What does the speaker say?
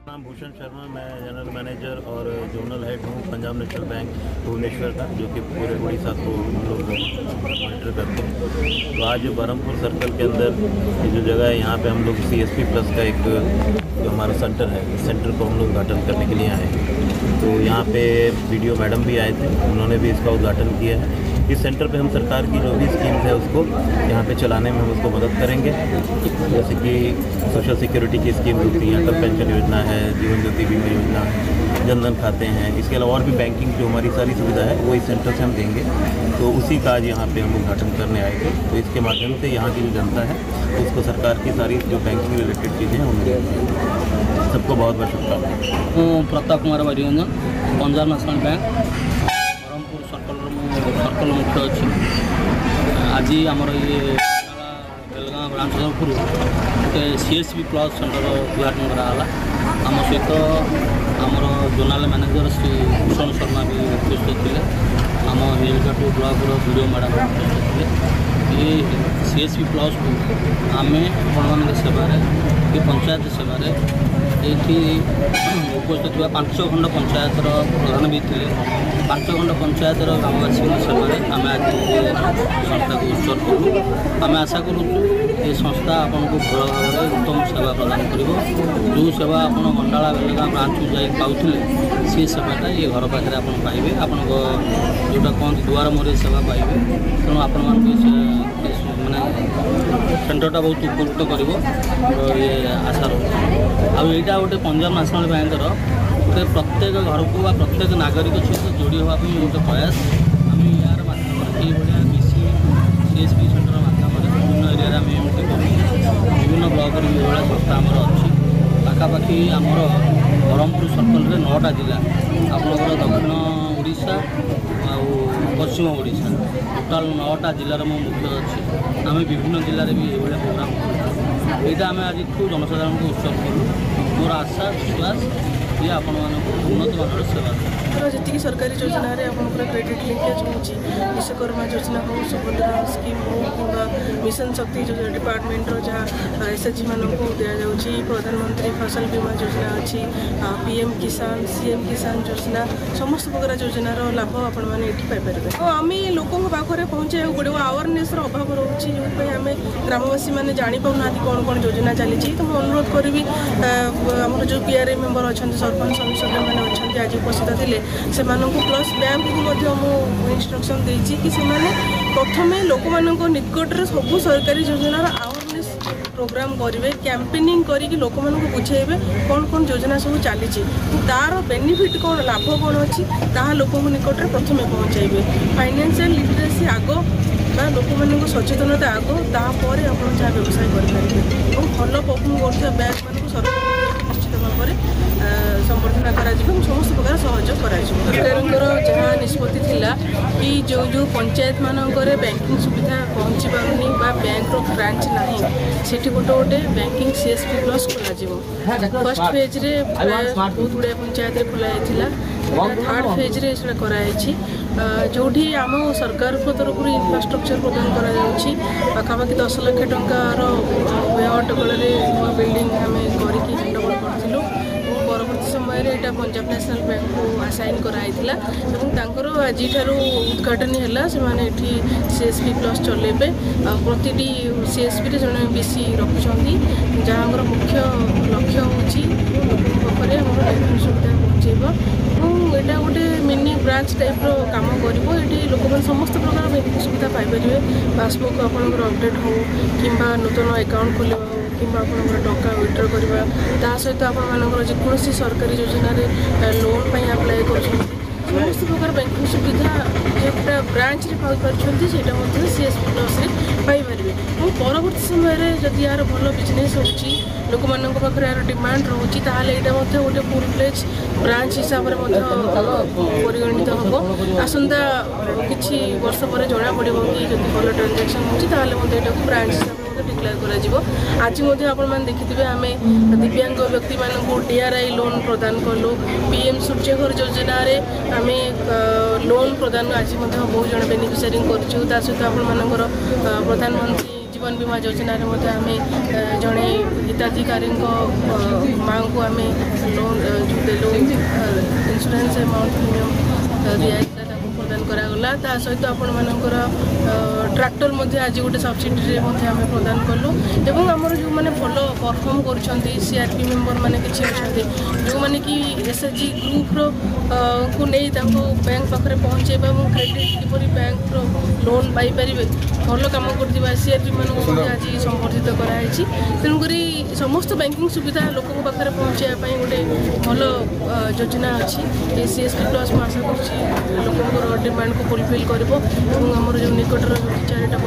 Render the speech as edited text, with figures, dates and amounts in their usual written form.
नाम भूषण शर्मा, मैं general manager और जोनल हेड हूँ पंजाब नेशनल बैंक भुवनेश्वर का, जो कि पूरे उड़ीसा को हम लोग मॉनिटर करते हैं। तो आज बरहमपुर सर्कल के अंदर ये जो जगह है, यहाँ पे हम लोग CSP प्लस का एक जो हमारा सेंटर है, इस सेंटर को हम लोग उद्घाटन करने के लिए आए हैं। तो यहाँ पे BDO मैडम भी आए थे, उन्होंने भी इसका उद्घाटन किया है। इस सेंटर पे हम सरकार की जो भी स्कीम्स है उसको यहाँ पे चलाने में हम उसको मदद करेंगे, जैसे कि सोशल सिक्योरिटी की स्कीम होती हैं, अटल पेंशन योजना है, जीवन ज्योति बीमा योजना है, जनधन खाते हैं। इसके अलावा और भी बैंकिंग जो हमारी सारी सुविधा है वो इस सेंटर से हम देंगे। तो उसी का आज यहाँ पे हम उद्घाटन करने आए थे। तो इसके माध्यम से यहाँ की जो जनता है उसको सरकार की सारी जो बैंकिंग रिलेटेड चीज़ें हैं उनके सबको बहुत बहुत शुभकामनाएं। Pratap Kumar Bariranjan, Punjab national bank Berhampur circle मुख्य अच्छी। आज आमर ये बेलगाँ ब्रांच तरफ गोटे CSP प्लस सेंटर उद्घाटन कराला। आम सहित आमर जोनाल मैनेजर श्री भूषण शर्मा भी उपस्थित थे। आम हिलकाटू ब्लॉक BDO मैडम उपस्थित थे। ये CSP प्लस को आम आपण सेवार ये पंचायत सेवार ये उपस्थित 5 खंड पंचायतर प्रधान भी थे। 5 खंड पंचायतर ग्रामवासी सेवार आम आज संस्था को उत्सर्ग करूँ। आम आशा करूँ ये संस्था आपन को भल भाव में उत्तम सेवा प्रदान कर। जो सेवा आप मंडाला बेलगाँ ब्रांच जा पाते सी सेवाटा ये घर पाखे आप पाइबे। आपन जोटा कहते दुआर मोरे सेवा पाइबे। तेणु आपण माने सेंटरटा बहुत उपकृत कर ये आशा रही। आईटा गोटे पंजाब नेशनल बैंकर गोटे प्रत्येक घर को प्रत्येक नागरिक सहित जोड़ी होगापी गोटे प्रयास आम यार माध्यम ये BC CSP सेंटर माध्यम विभिन्न एरिया आम एमती कर विभिन्न ब्लॉक ये संस्था आमर अच्छी। पाखापाखि आमर बरहमपुर सर्कल में 9टा जिला आपंकर दक्षिण ओडिशा आ पश्चिम ओडिशा टोटाल 9टा जिलार मो मुख्य अच्छी। आम विभिन्न जिले भी ये प्रोग्राम करूँ। यहाँ आम आज जनसाधारण को उत्सर्ग करूँ। मोर आशा विश्वास ये आपण उन्नत मानर सेवा जी सरकारी योजना क्रेडिट लिंकेज हो विश्वकर्मा योजना हो सुभद्रा स्कीम हो कि मिशन शक्ति जो डिपार्टमेंट जहाँ SHG मान को दि जाऊँगी। प्रधानमंत्री फसल बीमा योजना अच्छी, PM किसान CM किसान योजना समस्त प्रकार योजनार लाभ आपण मैंने पाइपर। तो आम लोकों पाखे पहुँचा पड़ो अवेयरनेस अभाव रोचे जो आम ग्रामवासी मैंने जापाना कौन कौन योजना चली। तो मुझे अनुरोध करी आम जो PRA मेम्बर अच्छा सरपंच सदस्य मैंने अच्छा आज उपस्थित थे से प्लस बैंक को इंस्ट्रक्शन देती कि प्रथम लोक निकट सब सरकारी योजनार अवेयरनेस प्रोग्राम करेंगे, कैंपेनिंग करके लोक बुझेबे कौन कौन योजना सब चली, तार बेनिफिट कौन लाभ कौन अच्छी ताहा लोक निकट में प्रथम पहुँचाइबे। फाइनेंशियल लिटरेसी आग लोक सचेतनता आग तापर आप जहाँ व्यवसाय करेंगे और भल परफर्म कर बैंक मान सरकार निश्चित भाव में संबर्धना करा समस्त प्रकार सहयोग कर जहाँ निष्पत्ति थिला कि जो जो पंचायत मानकर बैंकिंग सुविधा पहुँची पारनी बैंक ब्रांच ना से गोटे गोटे बैंकिंग CSP प्लस खोल। फर्स्ट फेज रे बहुत गुड़ाए पंचायत खोल, थर्ड फेज रे कराई जो आम सरकार तरफ इंफ्रास्ट्रक्चर प्रदान कराखापाखि 10 लाख टंकार व्यय अटकल बिल्डिंग आम करके हैंडओवर करूँ। परवर्ती समय यहाँ पंजाब नेशनल बैंक को आसाइन कराइला और आज उद्घाटन है। से CSP प्लस चलेबे प्रति CSP रे जड़े BC रखुंट जहाँ मुख्य लक्ष्य हूँ पाखे सुविधा पहुँचेब। यहाँ गोटे मिनी ब्रांच टाइप काम कर लोक समस्त प्रकार बैंकिंग सुविधा पाइपर। पासबुक आपंकर अपडेट हो कि नूतन अकाउंट खोल कि टंका विड्र करवा ता सहित आपर जेकोसी सरकारी योजना लोन पर आप्लाय कर समस्त प्रकार बैंकिंग सुविधा जोटा ब्रांच रे पाइपर से CSP प्लस पाइपर। और परवर्ती समय जदि यार भल बिजनेस होची लोक मान पाखे यार डिमांड रोचे यहाँ गोटे फुल फ्लेज ब्रांच हिसाब से परिगणित हम। आसंता किसी वर्ष पर जना पड़ो कि जब भल ट्रांजेक्शन होती ब्रांच हिसाब से डिक्लेयर कर। आज देखिए आम दिव्यांग व्यक्ति मानक DRI लोन प्रदान कलु। PM सूर्यघर योजना आम लोन प्रदान आज बहुत जन बेनिफिशियरी कर। सहित आपर प्रधानमंत्री जीवन बीमा योजना आम जड़े हिताधिकारी माँ को आम लोन जो देलु इन्शुरांस अमाउंट प्रीमियम दिखाई प्रदान करागला ता सहित आपण मानकर ट्रैक्टर आज गोटे सब्सिडी आम प्रदान कलु एवं आमर जो मैंने भल परफॉर्म कर सीआरपी मेंबर मैंने किसी अच्छा जो मैंने कि एसएचजी ग्रुप्र को नहीं बैंक पाखे पहुँचेबा और क्रेडिट किपरि बैंक लोन पाइपर भल कम कर सीआरपी मानक आज संबर्धित कराई तेणुक समस्त बैंकिंग सुविधा लोक पाखे पहुँचापी गोटे भल योजना अच्छी सीएसपी प्लस आशा कर लोक डिमांड को फुलफिल कर जो निकटर 4टा